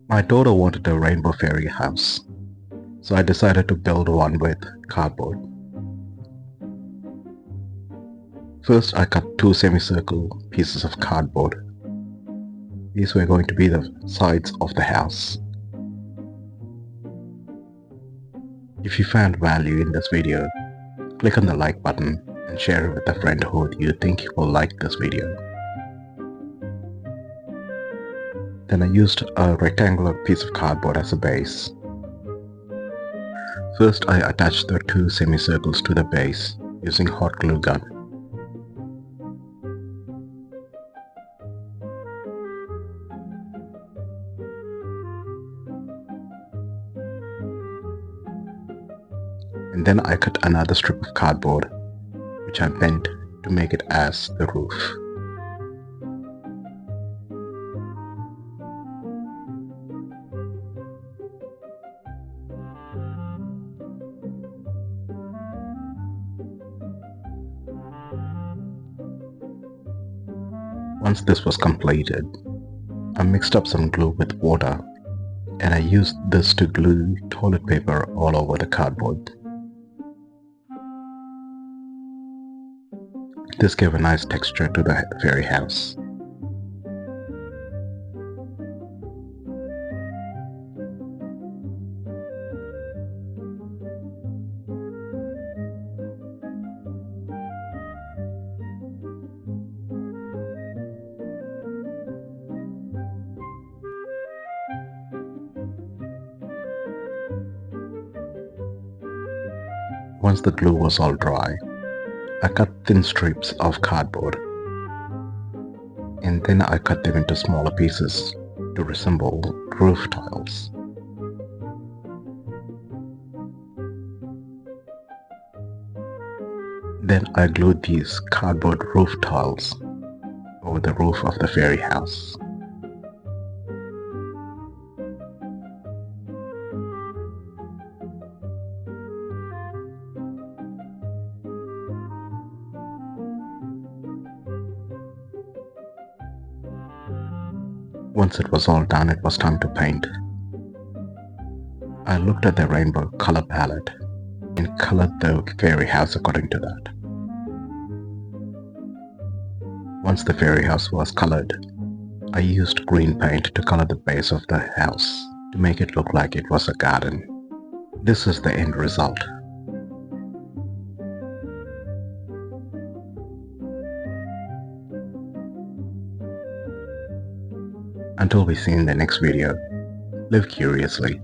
My daughter wanted a rainbow fairy house, so I decided to build one with cardboard. First, I cut two semicircle pieces of cardboard. These were going to be the sides of the house. If you found value in this video, click on the like button and share it with a friend who you think will like this video. Then I used a rectangular piece of cardboard as a base. First, I attached the two semicircles to the base using hot glue gun. And then I cut another strip of cardboard, which I bent to make it as the roof. Once this was completed, I mixed up some glue with water and I used this to glue toilet paper all over the cardboard. This gave a nice texture to the fairy house. Once the glue was all dry, I cut thin strips of cardboard and then I cut them into smaller pieces to resemble roof tiles. Then I glued these cardboard roof tiles over the roof of the fairy house. Once it was all done, it was time to paint. I looked at the rainbow color palette and colored the fairy house according to that. Once the fairy house was colored, I used green paint to color the base of the house to make it look like it was a garden. This is the end result. Until we see in the next video, live curiously.